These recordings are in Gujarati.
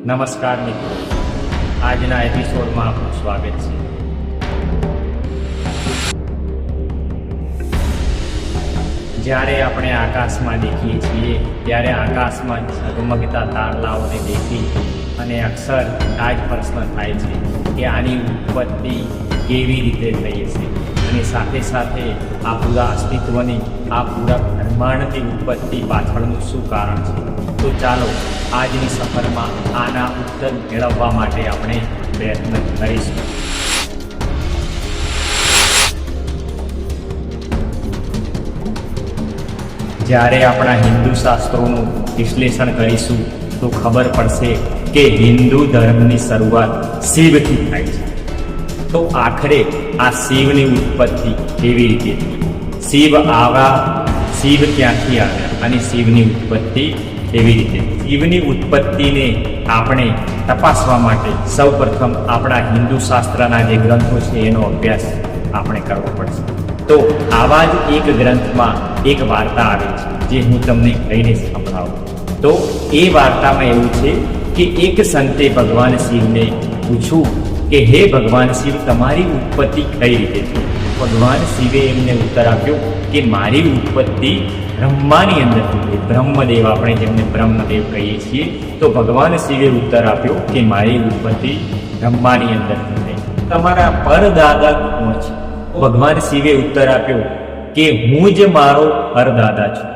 નમસ્કાર મિત્રો, આજના એપિસોડમાં આપનું સ્વાગત છે. જ્યારે આપણે આકાશમાં દેખીએ છીએ ત્યારે આકાશમાં ઝગમગતા તારલાઓને દેખી અને અક્ષર આ જ પ્રશ્ન થાય છે કે આની ઉત્પત્તિ કેવી રીતે થઈ હશે અને સાથે સાથે આ પૂરા અસ્તિત્વની, આ પૂરા બ્રહ્માંડની ઉત્પત્તિ પાછળનું શું કારણ છે. તો ચાલો આજની સફરમાં આના ઉત્તર મેળવવા માટે આપણે પ્રયત્ન કરીશું. જ્યારે આપણા હિન્દુ શાસ્ત્રોનું વિશ્લેષણ કરીશું તો ખબર પડશે કે હિન્દુ ધર્મની શરૂઆત શિવથી થાય છે. તો આખરે આ શિવની ઉત્પત્તિ કેવી રીતે થઈ? શિવ ક્યાંથી આવ્યા અને શિવની ઉત્પત્તિ કેવી રીતે? શિવની ઉત્પત્તિને આપણે તપાસવા માટે સૌપ્રથમ આપણા હિન્દુ શાસ્ત્રના જે ગ્રંથો છે એનો અભ્યાસ આપણે કરવો પડશે. તો આવા જ એક ગ્રંથમાં એક વાર્તા આવે છે જે હું તમને કહીને સંભળાવું. તો એ વાર્તામાં એવું છે કે એક સંતે ભગવાન શિવને પૂછ્યું કે હે ભગવાન શિવ, તમારી ઉત્પત્તિ કઈ રીતે થઈ? ભગવાન શિવે એમને ઉત્તર આપ્યો કે મારી ઉત્પત્તિ બ્રહ્માની અંદર થઈ. બ્રહ્મદેવ, આપણે જેમને બ્રહ્મદેવ કહીએ છીએ, તો ભગવાન શિવે ઉત્તર આપ્યો કે મારી ઉત્પત્તિ બ્રહ્માની અંદર થઈ. તમારા પરદાદા કોણ છે? ભગવાન શિવે ઉત્તર આપ્યો કે હું જ મારો પરદાદા છું.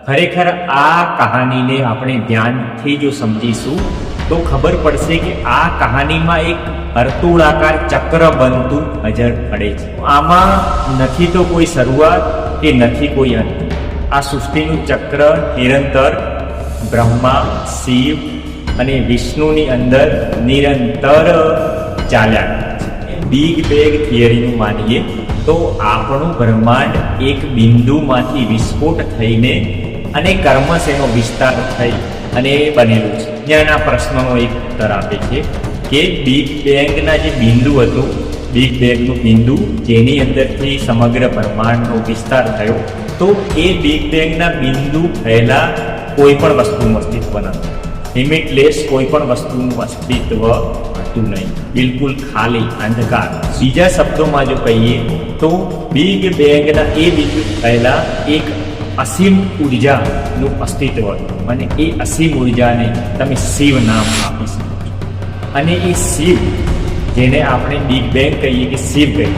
ખરેખર આ કહાનીને આપણે ધ્યાનથી જો સમજીશું તો ખબર પડશે કે આ કહાનીમાં એક વર્તુળાકાર ચક્ર બનતું નજર પડે છે. આમાં નથી તો કોઈ શરૂઆત કે નથી કોઈ અંત. આ સૃષ્ટિનું ચક્ર નિરંતર બ્રહ્મા, શિવ અને વિષ્ણુની અંદર નિરંતર ચાલ્યા. બિગ બેંગ થિયરીનું માનીએ તો આપણું બ્રહ્માંડ એક બિંદુમાંથી વિસ્ફોટ થઈને અને કર્મશેનો વિસ્તાર થઈ અને બનેલું છે. જ્ઞાનના પ્રશ્નનો એક ઉત્તર આપે છે કે બિગ બેંગના જે બિંદુ હતું, બિગ બેંગનું બિંદુ જેની અંદરથી સમગ્ર બ્રહ્માંડનો વિસ્તાર થયો, તો એ બિગ બેંગના બિંદુ પહેલા કોઈ પણ વસ્તુનું અસ્તિત્વ નથી. લિમિટલેસ કોઈ પણ વસ્તુનું અસ્તિત્વ હતું નહીં, બિલકુલ ખાલી અંધકાર. બીજા શબ્દોમાં જો કહીએ તો બિગ બેંગના એ બિંદુ પહેલા એક અસીમ ઉર્જાનું અસ્તિત્વ હતું અને એ અસીમ ઉર્જાને તમે શિવ નામ આપી શકો છો. અને એ શિવ, જેને આપણે બિગ બેંગ કહીએ કે શિવ કહીએ,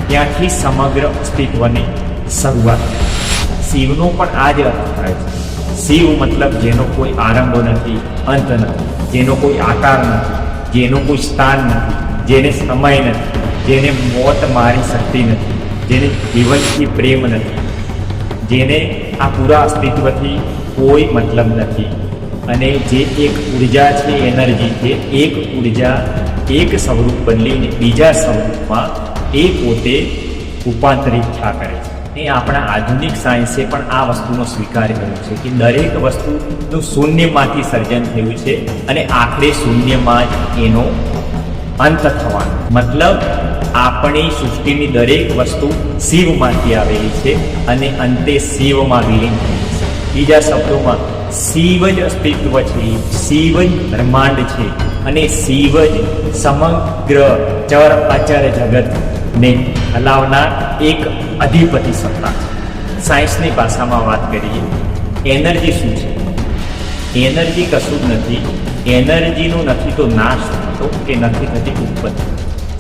ત્યાંથી સમગ્ર અસ્તિત્વની શરૂઆત થઈ. શિવનો પણ આ જ અર્થ થાય છે. શિવ મતલબ જેનો કોઈ આરંભ નથી, અંત નથી, જેનો કોઈ આકાર નથી, જેનો કોઈ સ્થાન નથી, જેને સમય નથી, જેને મોત મારી શકતી નથી, જેને જીવનથી પ્રેમ નથી, જેને આ પૂરા અસ્તિત્વથી કોઈ મતલબ નથી, અને જે એક ઉર્જા છે, એનર્જી છે, એક ઉર્જા એક સ્વરૂપ બદલીને બીજા સ્વરૂપમાં એ પોતે રૂપાંતરિત થયા કરે છે. એ આપણા આધુનિક સાયન્સે પણ આ વસ્તુનો સ્વીકાર કર્યો છે કે દરેક વસ્તુનું શૂન્યમાંથી સર્જન થયું છે અને આખરે શૂન્યમાં જ એનો અંત થવાનો. મતલબ આપણી સૃષ્ટિની દરેક વસ્તુ શિવમાંથી આવેલી છે અને અંતે શિવમાં વિલીન થઈ છે. બીજા શબ્દોમાં શિવ જ અસ્તિત્વ છે, શિવ જ બ્રહ્માંડ છે અને શિવ જ સમગ્ર ચર અચર જગતને હલાવનાર એક અધિપતિ સત્તા છે. સાયન્સની ભાષામાં વાત કરીએ, એનર્જી શું છે? એનર્જી કશું જ નથી. એનર્જીનો નથી તો નાશ થતો કે નથી થતી ઉત્પત્તિ.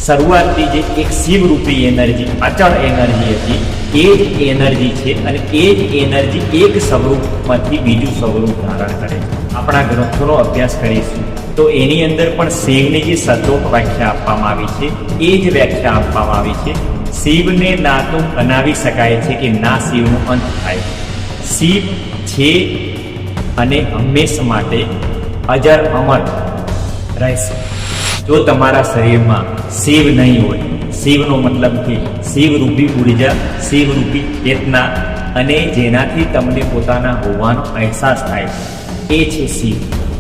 શરૂઆતથી જે એક શિવરૂપી એનર્જી, અચળ એનર્જી હતી, એ જ એનર્જી છે અને એ જ એનર્જી એક સ્વરૂપમાંથી બીજું સ્વરૂપ ધારણ કરે છે. આપણા ગ્રંથોનો અભ્યાસ કરીશું તો એની અંદર પણ શિવની જે સચોટ વ્યાખ્યા આપવામાં આવી છે એ જ વ્યાખ્યા આપવામાં આવી છે. શિવને ના તો બનાવી શકાય છે કે ના શિવનો અંત થાય. શિવ છે અને હંમેશા માટે અજર અમર રહેશે. જો તમારા શરીરમાં શિવ નહીં હોય, શિવનો મતલબ કે શિવરૂપી ઉર્જા, શિવરૂપી ચેતના, અને જેનાથી તમને પોતાના હોવાનો અહેસાસ થાય છે, એ છે શિવ.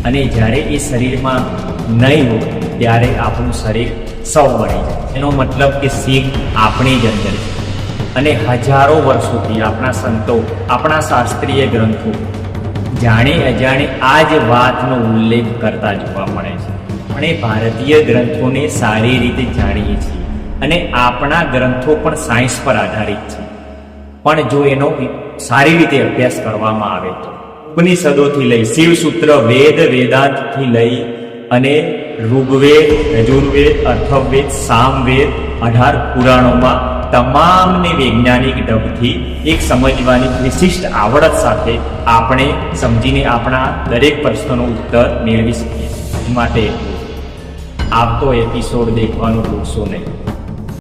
અને જ્યારે એ શરીરમાં નહીં હોય ત્યારે આપણું શરીર સૌ બની જાય. એનો મતલબ કે શિવ આપણી જ અંદર છે. અને હજારો વર્ષોથી આપણા સંતો, આપણા શાસ્ત્રીય ગ્રંથો જાણે અજાણે આ જ વાતનો ઉલ્લેખ કરતા જોવા મળે છે. આપણે ભારતીય ગ્રંથોને સારી રીતે જાણીએ છીએ અને આપણા ગ્રંથો પણ સાયન્સ પર આધારિત છે. પણ જો એનો સારી રીતે અભ્યાસ કરવામાં આવે તો ઉપનિષદોથી લઈ શિવસૂત્ર, વેદ, વેદાંતથી લઈ અને ઋગ્વેદ, યજુર્વેદ, અથર્વવેદ, સામવેદ, 18 પુરાણોમાં તમામને વૈજ્ઞાનિક ઢબથી એક સમજવાની વિશિષ્ટ આવડત સાથે આપણે સમજીને આપણા દરેક પ્રશ્નોનો ઉત્તર મેળવી શકીએ. માટે આવતો એપિસોડ દેખવાનું ભૂલશો નહીં.